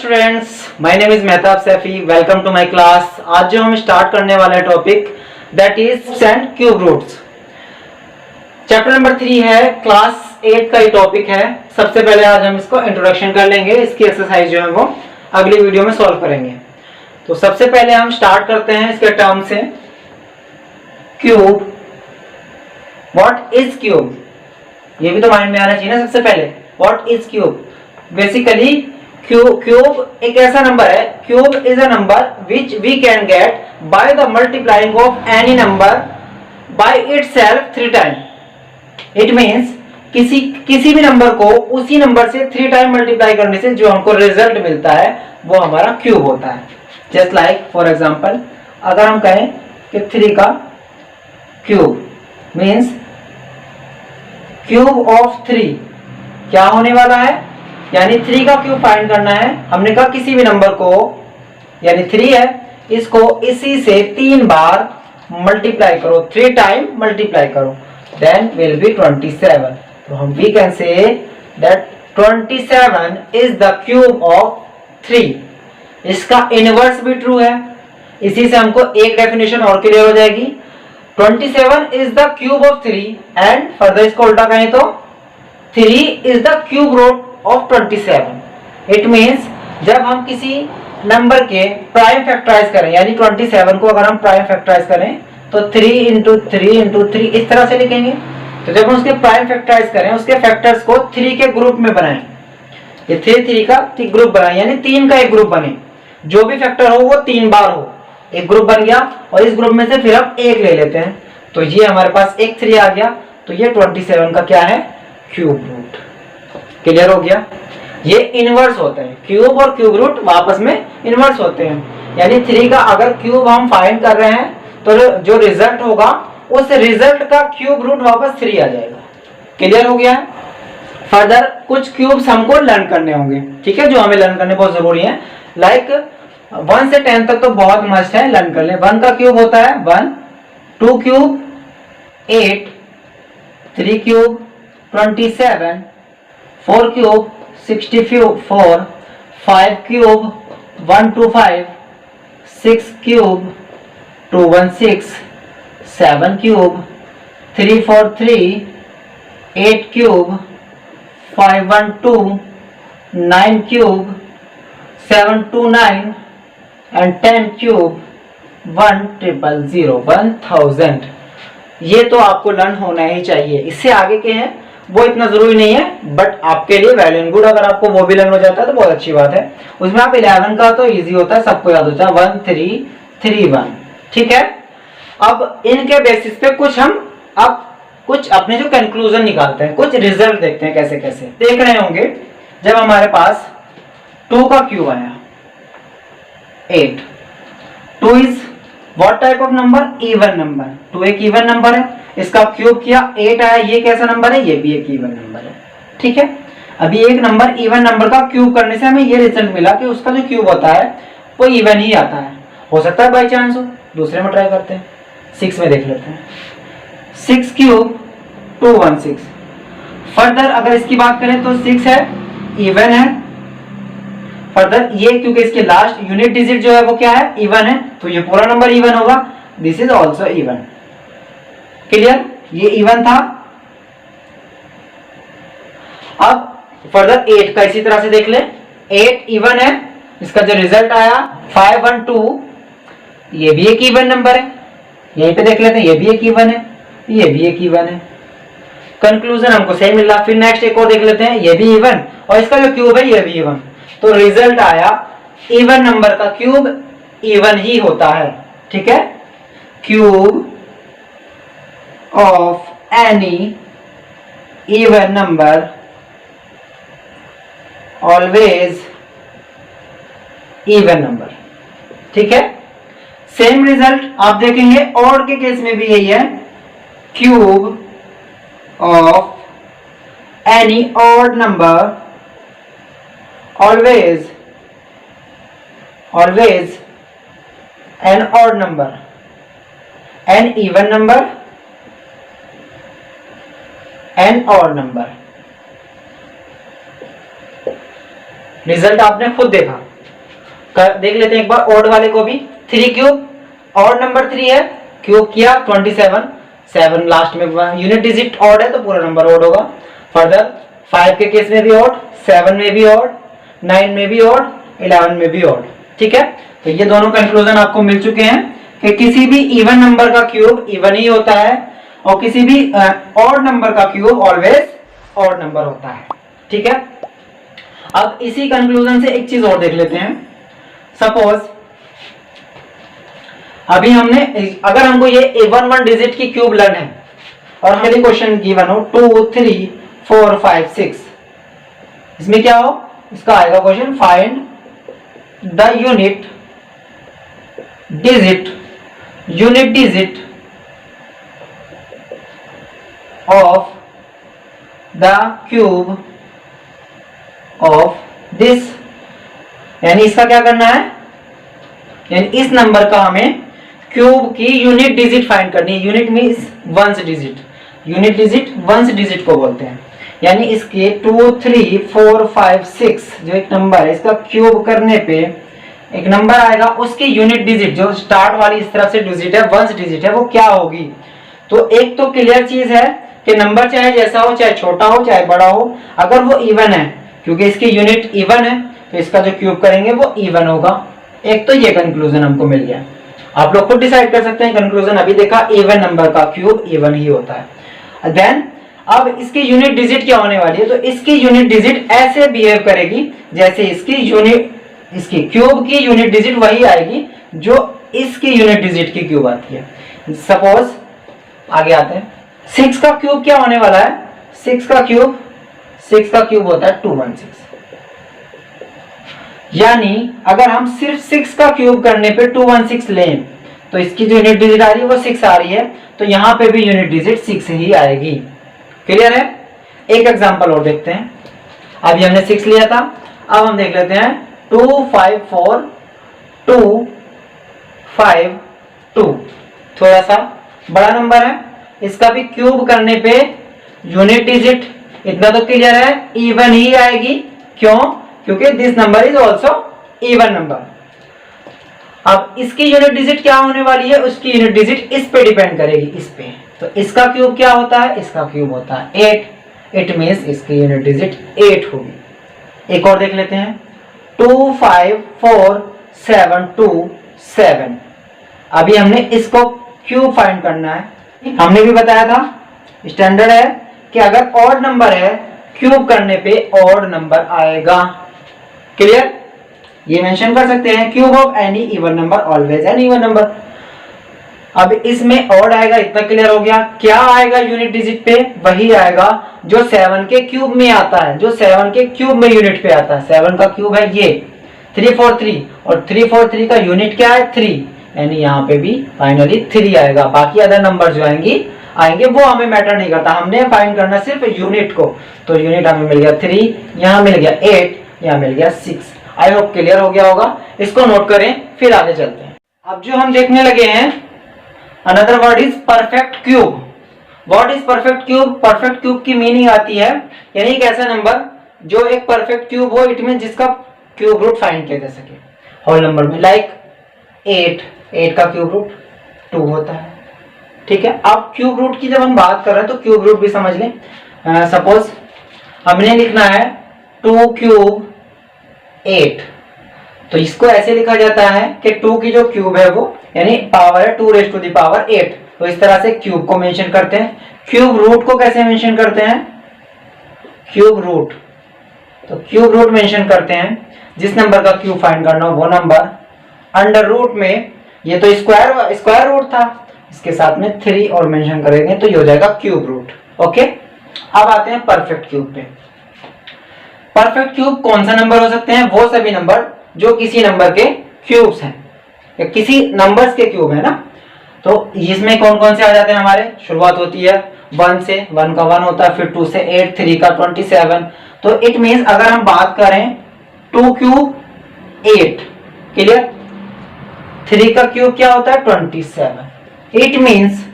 Students, my name is Mehtab Saifi. Welcome to my class. आज जो हम स्टार्ट करने वाले topic that is and cube roots. Chapter number 3 है, क्लास 8 का ही टॉपिक है। सबसे पहले आज हम इसको इंट्रोडक्शन कर लेंगे। इसकी एक्सरसाइज जो है वो अगली वीडियो में सॉल्व करेंगे। तो सबसे पहले हम स्टार्ट करते हैं इसके टर्म से। क्यूब, व्हाट इज क्यूब, ये भी तो माइंड में आना चाहिए ना सबसे पहले। What is cube? Basically cube एक ऐसा नंबर है, cube is a number which we can get by the multiplying of any number by itself 3 time. It means किसी भी नंबर को उसी नंबर से 3 टाइम मल्टीप्लाई करने से जो हमको रिजल्ट मिलता है वो हमारा क्यूब होता है। जस्ट लाइक फॉर एग्जांपल, अगर हम कहें कि 3 का क्यूब मींस क्यूब ऑफ 3 क्या होने वाला है, यानी 3 का क्यूब फाइंड करना है। हमने कहा किसी भी नंबर को, यानी 3 है, इसको इसी से 3 बार मल्टीप्लाई करो, 3 टाइम मल्टीप्लाई करो, देन विल बी 27। तो हम we can say that 27 is the cube of 3। इसका इनवर्स भी ट्रू है। इसी से हमको एक डेफिनेशन और क्लियर हो जाएगी। 27 is the cube of 3 and further इसको उल्टा कहें तो 3 is the cube root of 27। It means जब हम किसी नंबर के प्राइम फैक्टराइज करें, यानी 27 को अगर हम प्राइम फैक्टराइज करें तो 3 × 3 × 3 इस तरह से लिखेंगे। तो जब हम उसके प्राइम फैक्टराइज करें, उसके फैक्टर्स को 3 के ग्रुप में बनाएं, ये 3 का ग्रुप बनाएं, यानी 3 का एक ग्रुप बने, जो भी फैक्टर हो वो 3 बार हो, एक ग्रुप बन गया। और इस ग्रुप में से फिर हम एक ले लेते हैं, तो ये हमारे पास एक 3 आ गया। तो ये 27 का क्या है, क्यूब रूट। क्लियर हो गया? ये इनवर्स होते हैं, क्यूब और क्यूब रूट आपस में इनवर्स होते हैं। यानी 3 का अगर क्यूब हम फाइंड कर रहे हैं तो जो रिजल्ट होगा उस रिजल्ट का क्यूब रूट वापस 3 आ जाएगा। क्लियर हो गया है? फर्दर कुछ क्यूब्स हमको लर्न करने होंगे, ठीक है, जो हमें लर्न करने बहुत जरूरी है। लाइक 1 से 10 तक तो बहुत मस्त है, लर्न कर ले। 1 का क्यूब होता है 1, 2 cube 8, 3 cube 27, 4 cube 64, 5 cube 125, 6 cube 216, 7 cube 343, 8 cube 512, 9 cube 729 and 10 cube 1000। ये तो आपको लर्न होना ही चाहिए। इससे आगे के हैं वो इतना जरूरी नहीं है, बट आपके लिए वेल एंड गुड। अगर आपको वो भी लर्न हो जाता है तो बहुत अच्छी बात है। उसमें आप 11 का तो इजी होता है, सबको याद होता है, 1 3 3 1, ठीक है। अब इनके बेसिस पे कुछ अपने जो कंक्लूजन निकालते हैं, कुछ रिजल्ट देखते हैं कैसे कैसे। देख रहे होंगे जब हमारे पास 2 का क्यूब आया 8, 2 is what type of number, even number. 2 एक इवन नंबर है, इसका क्यूब किया 8 आया। ये कैसा नंबर है, ये भी एक इवन नंबर है, ठीक है। अभी एक नंबर इवन नंबर का क्यूब करने से हमें ये रिजल्ट मिला कि उसका जो क्यूब होता है वो इवन ही आता है। हो सकता है बाई चांस हो, दूसरे में ट्राई करते हैं, 6 में देख लेते हैं। 6 क्यूब 216। फर्दर अगर इसकी बात करें तो 6 है, इवन है। फर्दर ये क्योंकि इसके लास्ट यूनिट डिजिट जो है वो क्या है, इवन है, तो ये पूरा नंबर इवन होगा। This is also even. Clear? ये इवन था। अब फर्दर 8 का इसी तरह से देख ले, 8 इवन है, इसका जो रिजल्ट आया 512, ये भी एक इवन नंबर है। यहीं पे देख लेते हैं, ये भी एक इवन है, ये भी एक इवन है। कंक्लूजन हमको सही मिल रहा। फिर नेक्स्ट एक और देख लेते हैं, ये भी इवन और इसका जो क्यूब है ये भी इवन। तो रिजल्ट आया इवन नंबर का क्यूब इवन ही होता है, ठीक है। Cube of any even number always even number, ठीक है। सेम रिजल्ट आप देखेंगे ऑड के केस में भी यही है। Cube of any odd number always an odd number, an even number, an odd number। Result आपने खुद देखा, देख लेते हैं एक बार ऑड वाले को भी। 3 क्यूब, ऑड नंबर 3 है, क्यूब किया 27, 7 लास्ट में यूनिट डिजिट ऑड है तो पूरा नंबर ऑड होगा। फर्दर 5 के केस में भी ऑड, 7 में भी ऑड, 9 में भी ऑड, 11 में भी ऑड। ठीक है, तो ये दोनों कंक्लूजन आपको मिल चुके हैं कि किसी भी इवन नंबर का क्यूब इवन ही होता है और किसी भी ऑड नंबर का क्यूब ऑलवेज ऑड नंबर होता है। ठीक है, अब इसी कंक्लूजन से एक चीज और देख लेते हैं। सपोज अभी हमने, अगर हमको ये 1 डिजिट की क्यूब लर्न है और हमें क्वेश्चन गिवन हो 2 3 4 5 6, इसमें क्या हो, इसका आएगा question find the unit digit of the cube of this, यानी इसका क्या करना है, यानी इस नंबर का हमें क्यूब की यूनिट डिजिट फाइंड करनी है। Unit means ones digit, unit digit ones digit को बोलते हैं। यानी इसके 2 3 4 5 6 जो एक नंबर है, इसका क्यूब करने पे एक नंबर आएगा, उसकी यूनिट डिजिट जो स्टार्ट वाली इस तरफ से डिजिट है, वंस डिजिट है, वो क्या होगी। तो एक तो क्लियर चीज है कि नंबर चाहे जैसा हो, चाहे छोटा हो चाहे बड़ा हो, अगर वो इवन है, क्योंकि इसकी यूनिट इवन है तो इसका जो क्यूब करेंगे वो इवन होगा। एक तो ये कंक्लूजन हमको मिल गया। आप लोग खुद डिसाइड कर सकते हैं कंक्लूजन। अभी देखा इवन नंबर का क्यूब इवन ही होता है। देन अब इसकी यूनिट डिजिट क्या होने वाली है, तो इसकी यूनिट डिजिट ऐसे बिहेव करेगी जैसे इसकी यूनिट, इसकी क्यूब की यूनिट डिजिट वही आएगी जो इसकी यूनिट डिजिट की क्यूब आती है। सपोज आगे आते हैं, 6 का क्यूब क्या होने वाला है, 6 का क्यूब होता है 216। यानी अगर हम सिर्फ 6 का क्यूब करने पे 216 लें तो इसकी जो यूनिट डिजिट आ रही है वो 6 आ रही है, तो यहां पे भी यूनिट डिजिट 6 ही आएगी। क्लियर है। एक एग्जांपल और देखते हैं। अभी हमने 6 लिया था, अब हम देख लेते हैं 2 5 4 2 5 2, थोड़ा सा बड़ा नंबर है, इसका भी क्यूब करने पे यूनिट डिजिट इतना तो क्लियर है इवन ही आएगी। क्यों, क्योंकि this number is also even number. अब इसकी यूनिट डिजिट क्या होने वाली है, उसकी यूनिट डिजिट इस पे डिपेंड करेगी, इस पे। तो इसका क्यूब क्या होता है, इसका क्यूब होता है 8। इट मींस इसकी यूनिट डिजिट 8 होगी। एक और देख लेते हैं 2 5 4 7 2 7। अभी हमने इसको क्यूब फाइंड करना है। हमने भी बताया था स्टैंडर्ड है कि अगर ऑड नंबर है क्यूब करने पे ऑड नंबर आएगा। क्लियर, ये मेंशन कर सकते हैं cube of any even number always an even number. अब इसमें ऑड आएगा, इतना क्लियर हो गया। क्या आएगा यूनिट डिजिट पे, वही आएगा जो 7 के क्यूब में आता है, जो 7 के क्यूब में यूनिट पे आता है। 7 का क्यूब है ये 343 और 343 का यूनिट क्या है 3, यानी यहाँ पे भी फाइनली 3 आएगा। बाकी अदर नंबर जो आएंगे वो हमें मैटर नहीं करता, हमने फाइंड करना सिर्फ यूनिट को। तो यूनिट हमें मिल गया 3, यहाँ मिल गया 8, यहाँ मिल गया 6। आई होप क्लियर हो गया होगा। इसको नोट करें, फिर आगे चलते हैं। अब जो हम देखने लगे हैं another word is perfect cube. What is perfect cube? Perfect cube की मीनिंग आती है यानी एक ऐसा नंबर जो एक परफेक्ट क्यूब हो, इट मीन जिसका क्यूब रूट फाइंड किया जा सके होल नंबर में। लाइक 8 का क्यूब रूट 2 होता है। ठीक है, अब क्यूब रूट की जब हम बात कर रहे हैं तो क्यूब रूट भी समझ लें। सपोज हमने लिखना है 2 क्यूब 8, तो इसको ऐसे लिखा जाता है कि 2 की जो क्यूब है वो यानी पावर है 2 रेज़ टू द पावर 8, तो इस तरह से क्यूब को मेंशन करते हैं। क्यूब रूट को कैसे मेंशन करते हैं? क्यूब रूट, तो क्यूब रूट मेंशन करते हैं जिस नंबर का क्यूब फाइंड करना हो वो नंबर। अंडर रूट में ये तो स्क्वायर रूट था, इसके साथ में 3 और मेंशन करेंगे तो ये हो जाएगा क्यूब रूट। ओके, अब आते हैं परफेक्ट क्यूब पे। परफेक्ट क्यूब कौन सा नंबर हो सकते हैं? वो सभी नंबर जो किसी नंबर के क्यूब्स हैं या किसी नंबर्स के क्यूब है ना। तो इसमें कौन कौन से आ जाते हैं हमारे? शुरुआत होती है 1 से, 1 का 1 होता है, फिर 2 से 8, 3 का 27। तो इट मींस अगर हम बात करें 2 क्यूब 8, क्लियर, 3 का क्यूब क्या होता है 27। इट मींस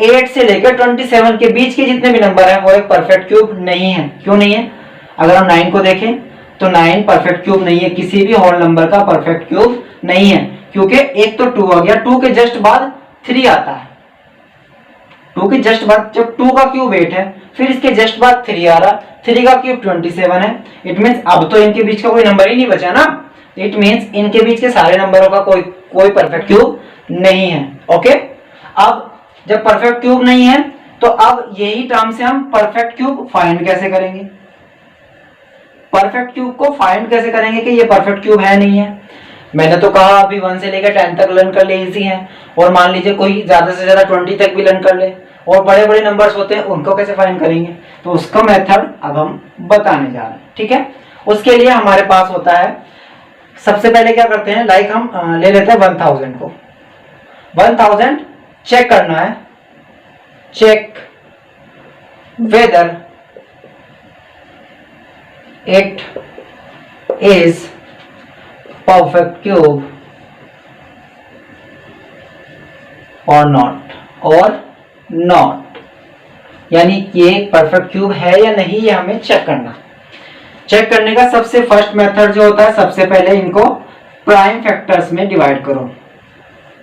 8 से लेकर 27 के बीच के जितने भी नंबर हैं वो एक परफेक्ट क्यूब नहीं है। क्यों नहीं है? अगर हम 9 को देखें तो 9 परफेक्ट क्यूब नहीं है, किसी भी होल नंबर का परफेक्ट क्यूब नहीं है, क्योंकि एक तो 2 आ गया, 2 के जस्ट बाद 3 आता है, 2 के जस्ट बाद, जब 2 का क्यूब 8 है, फिर इसके जस्ट बाद 3 आ रहा, 3 का क्यूब 27 है। इट मींस अब तो इनके बीच का कोई नंबर ही नहीं बचा ना, इट मींस इनके बीच के सारे नंबरों का कोई परफेक्ट क्यूब नहीं है। ओके, अब जब परफेक्ट क्यूब नहीं है तो अब यही टर्म से हम परफेक्ट क्यूब फाइंड कैसे करेंगे, परफेक्ट क्यूब को फाइंड कैसे करेंगे कि ये परफेक्ट क्यूब है नहीं है। मैंने तो कहा अभी 1 से लेकर 10 तक लर्न कर ले, इजी है, और मान लीजिए कोई ज्यादा से ज्यादा 20 तक भी लर्न कर ले, और बड़े बड़े नंबर्स होते हैं उनको कैसे फाइंड करेंगे, तो उसका मेथड अब हम बताने जा रहे हैं। ठीक है, उसके लिए हमारे पास होता है, सबसे पहले क्या करते हैं, लाइक हम ले लेते हैं 1000 को, 1000 चेक करना है, check whether it is perfect cube और नॉट, यानी ये परफेक्ट क्यूब है या नहीं, ये हमें चेक करना। चेक करने का सबसे फर्स्ट मेथड जो होता है, सबसे पहले इनको प्राइम फैक्टर्स में डिवाइड करो,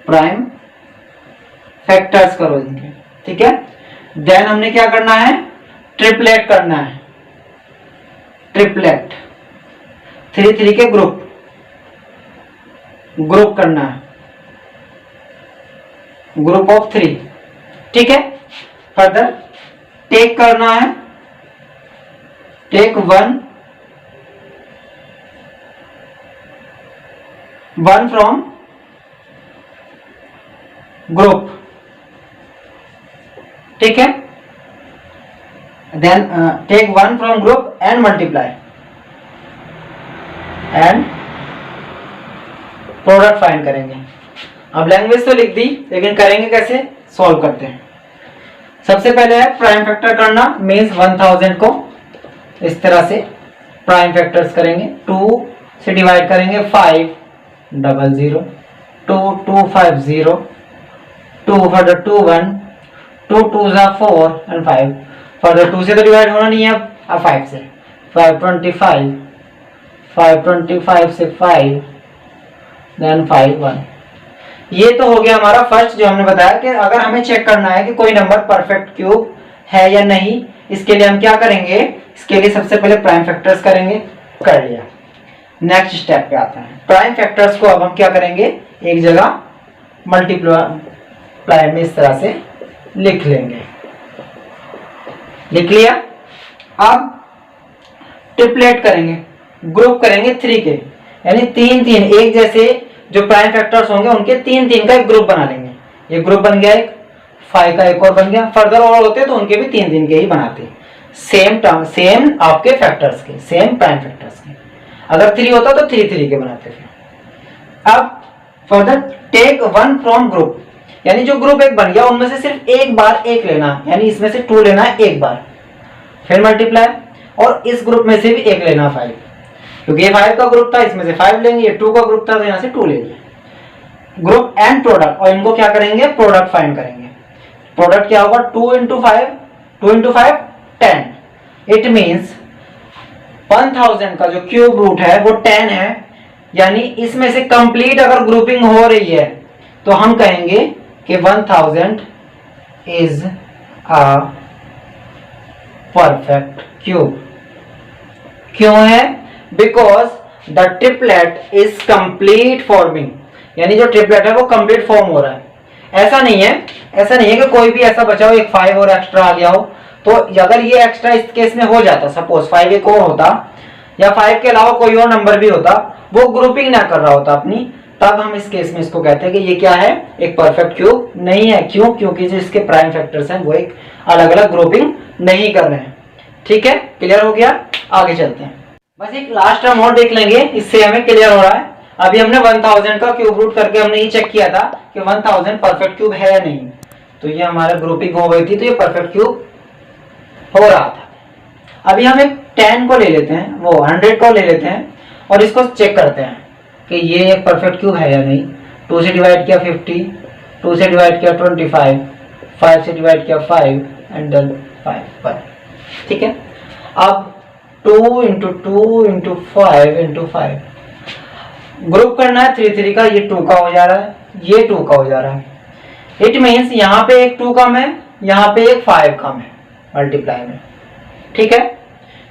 प्राइम फैक्टर्स करो इनके। ठीक है, देन हमने क्या करना है, ट्रिपलेट करना है, ट्रिपलेट 3 के ग्रुप करना है, ग्रुप ऑफ 3। ठीक है, फर्दर टेक करना है, टेक वन फ्रॉम ग्रुप। ठीक है, then take 1 from group and multiply and product find करेंगे। अब लैंग्वेज तो लिख दी, लेकिन करेंगे कैसे, सॉल्व करते हैं। सबसे पहले है प्राइम फैक्टर करना, मीन्स 1000 को इस तरह से प्राइम फैक्टर्स करेंगे, 2 से डिवाइड करेंगे 5 00 2 2 5 0 2 फर्दर 2 1 2 2 4 एंड 5 फर्दर 2 से तो डिवाइड होना नहीं है, अब 5 से 525 525 से 5 देन 5 1। ये तो हो गया हमारा फर्स्ट, जो हमने बताया कि अगर हमें चेक करना है कि कोई नंबर परफेक्ट क्यूब है या नहीं, इसके लिए हम क्या करेंगे, इसके लिए सबसे पहले प्राइम फैक्टर्स करेंगे, कर लिया। नेक्स्ट स्टेप पे आता है, प्राइम फैक्टर्स को अब हम क्या करेंगे, एक जगह मल्टीप्लाई में इस तरह से लिख लेंगे, लिख लिया। अब ट्रिपलेट करेंगे, ग्रुप करेंगे 3 के, यानी 3 एक जैसे जो प्राइम फैक्टर्स होंगे उनके 3 का एक ग्रुप बना लेंगे। ये ग्रुप बन गया, एक 5 का एक और बन गया, फर्दर और होते तो उनके भी 3 के ही बनाते, सेम टर्म, सेम आपके फैक्टर्स के, सेम प्राइम फैक्टर्स के। अगर 3 होता तो 3 के बनाते थे। अब फर्दर टेक 1 फ्रॉम ग्रुप, यानी जो ग्रुप एक बन गया उनमें से सिर्फ एक बार एक लेना, यानी इसमें से 2 लेना है एक बार, फिर मल्टीप्लाई, और इस ग्रुप में से भी एक लेना 5, क्योंकि ये 5 का ग्रुप था, इसमें से 5 लेंगे, ये 2 का ग्रुप था तो यहाँ से 2 लेंगे। ग्रुप एंड प्रोडक्ट, और इनको क्या करेंगे, प्रोडक्ट फाइंड करेंगे। प्रोडक्ट क्या होगा, 2 into 5 10। इट मीन्स 1000 का जो क्यूब रूट है वो 10 है, यानी इसमें से कंप्लीट अगर ग्रुपिंग हो रही है तो हम कहेंगे कि 1000 इज अ परफेक्ट क्यूब। क्यों है, because the triplet is complete forming, यानी जो ट्रिपलेट है वो कंप्लीट फॉर्म हो रहा है। ऐसा नहीं है कि कोई भी ऐसा बचा हो, एक 5 और एक्स्ट्रा आ गया हो, तो अगर ये एक्स्ट्रा इस केस में हो जाता, सपोज 5 एक और होता, या 5 के अलावा कोई और नंबर भी होता, वो ग्रुपिंग ना कर रहा होता अपनी, तब हम इस केस में इसको कहते हैं कि ये क्या है, एक परफेक्ट क्यूब नहीं है। क्यों, क्योंकि जो इसके प्राइम फैक्टर्स हैं वो एक अलग अलग ग्रुपिंग नहीं कर रहे हैं। ठीक है, क्लियर हो गया, आगे चलते हैं। बस एक लास्ट टर्म और देख लेंगे, इससे हमें क्लियर हो रहा है। अभी हमने 1000 का क्यूब रूट करके हमने ये चेक किया था कि 1000 परफेक्ट क्यूब है या नहीं, तो ये हमारा ग्रुपिंग हो गई थी, तो ये परफेक्ट क्यूब हो रहा था। अभी हम एक 10 को ले लेते हैं, वो 100 को ले लेते हैं, और इसको चेक करते हैं कि ये एक परफेक्ट क्यूब है या नहीं। 2 से डिवाइड किया 50, 2 से डिवाइड किया 25, 5 से डिवाइड किया 5 एंड देन 5 पर। ठीक है, अब 2 इंटू 2 इंटू 5 इंटू 5। ग्रुप करना है 3 3 का, ये 2 का हो जा रहा है, ये 2 का हो जा रहा है। इट मीन्स यहाँ पे एक 2 कम है, यहाँ पे एक 5 कम है मल्टीप्लाई में, ठीक है।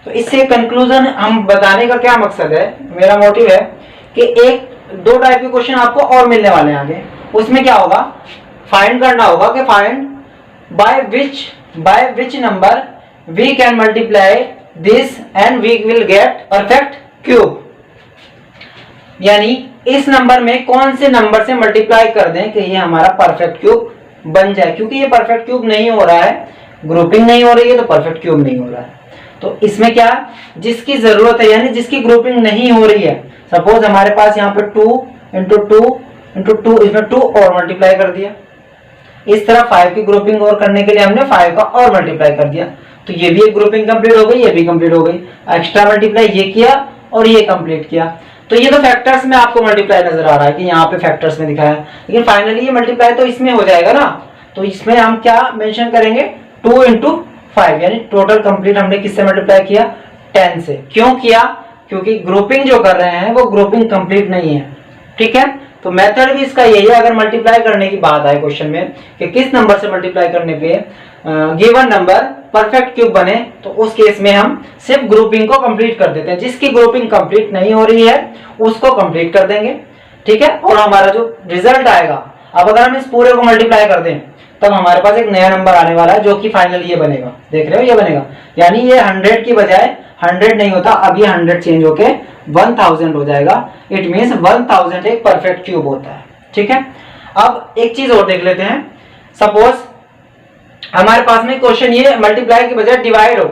तो इससे कंक्लूजन हम बताने का क्या मकसद है, मेरा मोटिव है कि एक 2 टाइप के क्वेश्चन आपको और मिलने वाले हैं आगे। उसमें क्या होगा, फाइंड करना होगा कि find by which number we can multiply this and we will get perfect cube, यानी इस नंबर में कौन से नंबर से मल्टीप्लाई कर दें कि ये हमारा परफेक्ट क्यूब बन जाए। क्योंकि ये परफेक्ट क्यूब नहीं हो रहा है, ग्रुपिंग नहीं हो रही है, तो परफेक्ट क्यूब नहीं हो रहा है। तो इसमें क्या, जिसकी जरूरत है यानी जिसकी ग्रुपिंग नहीं हो रही है, सपोज हमारे पास यहाँ पे 2 इंटू 2 इंटू 2, इसमें 2 और मल्टीप्लाई कर दिया। इस तरह 5 की ग्रुपिंग और करने के लिए हमने 5 का और मल्टीप्लाई कर दिया, तो ये भी एक ग्रुपिंग कंप्लीट हो गई, ये भी कंप्लीट हो गई। एक्स्ट्रा मल्टीप्लाई ये किया और ये कंप्लीट किया। तो ये तो फैक्टर्स में आपको मल्टीप्लाई नजर आ रहा है कि यहाँ पे फैक्टर्स में दिखाया है, लेकिन फाइनली ये मल्टीप्लाई तो इसमें हो जाएगा ना। तो इसमें हम क्या मेंशन करेंगे, 2 इंटू 5, यानी टोटल कंप्लीट हमने किससे मल्टीप्लाई किया, 10 से। क्यों किया, क्योंकि ग्रुपिंग जो कर रहे हैं वो ग्रुपिंग कंप्लीट नहीं है, ठीक है। तो मेथड भी इसका यही है, अगर मल्टीप्लाई करने की बात आए क्वेश्चन में कि किस नंबर से मल्टीप्लाई करने पे गिवन नंबर परफेक्ट क्यूब बने, तो उस केस में हम सिर्फ ग्रुपिंग को कंप्लीट कर देते हैं। जिसकी ग्रुपिंग कंप्लीट नहीं हो रही है उसको कंप्लीट कर देंगे, ठीक है। और हमारा जो रिजल्ट आएगा, अब अगर हम इस पूरे को मल्टीप्लाई कर दें तब हमारे पास एक नया नंबर आने वाला है जो कि फाइनल ये बनेगा, देख रहे हो ये बनेगा, यानी ये 100 की बजाय 100 नहीं होता, अब ये 100 चेंज होके 1000 हो जाएगा। इट मीन्स 1000 एक परफेक्ट क्यूब होता है, ठीक है। अब एक चीज और देख लेते हैं, सपोज हमारे पास में क्वेश्चन ये मल्टीप्लाई की बजाय डिवाइड हो,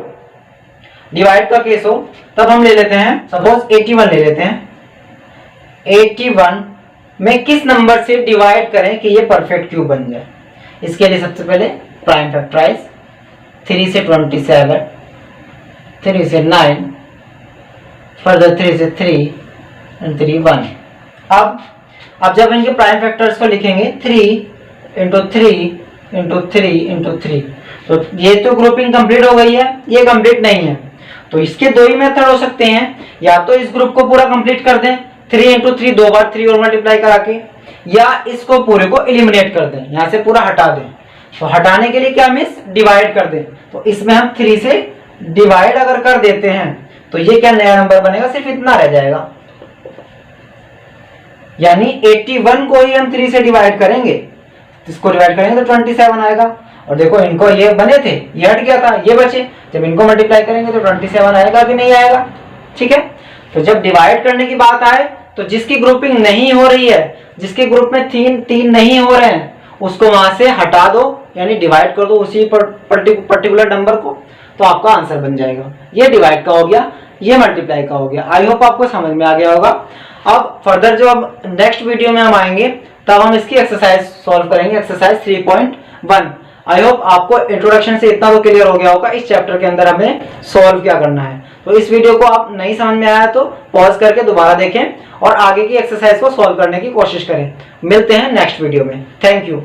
डिवाइड का केस हो, तब हम ले लेते हैं सपोज 81 ले लेते हैं। 81 में किस नंबर से डिवाइड करें कि ये परफेक्ट क्यूब बन जाए। इसके लिए सबसे पहले प्राइम फैक्टराइज, 3 से 27, 3 से 9, फर्दर 3 से 3 एंड 3 1। अब जब इनके प्राइम फैक्टर्स को लिखेंगे 3 इंटू 3 इंटू 3 इंटू 3, तो ये तो ग्रुपिंग कंप्लीट हो गई है, ये कंप्लीट नहीं है। तो इसके 2 ही मेथड हो सकते हैं, या तो इस ग्रुप को पूरा कंप्लीट कर दें 3 इंटू 3, 2 बार 3 और मल्टीप्लाई करा के, या इसको पूरे को एलिमिनेट कर दें, यहाँ से पूरा हटा दें। तो हटाने के लिए क्या मीन्स डिवाइड कर दें, तो इसमें हम 3 से डिवाइड अगर कर देते हैं तो ये क्या नया नंबर बनेगा, सिर्फ इतना रह जाएगा, यानी 81 को ही हम 3 से डिवाइड करेंगे, इसको डिवाइड करेंगे तो 27 आएगा। और देखो इनको ये बने थे, ये हट गया था, ये बचे, जब इनको मल्टीप्लाई करेंगे तो 27 आएगा कि नहीं आएगा, ठीक है। तो जब डिवाइड करने की बात आए तो जिसकी ग्रुपिंग नहीं हो रही है, जिसके ग्रुप में 3 नहीं हो रहे हैं, उसको वहां से हटा दो, यानी डिवाइड कर दो उसी पर्टिकुलर नंबर को, तो आपका आंसर बन जाएगा। ये डिवाइड का हो गया, ये मल्टीप्लाई का हो गया। आई होप आपको समझ में आ गया होगा। अब फर्दर जो अब नेक्स्ट वीडियो में हम आएंगे तब हम इसकी एक्सरसाइज सॉल्व करेंगे, एक्सरसाइज 3.1। आई होप आपको इंट्रोडक्शन से इतना तो क्लियर हो गया होगा इस चैप्टर के अंदर हमें सॉल्व क्या करना है। तो इस वीडियो को आप नहीं समझ में आया तो पॉज करके दोबारा देखें और आगे की एक्सरसाइज को सॉल्व करने की कोशिश करें। मिलते हैं नेक्स्ट वीडियो में। Thank you.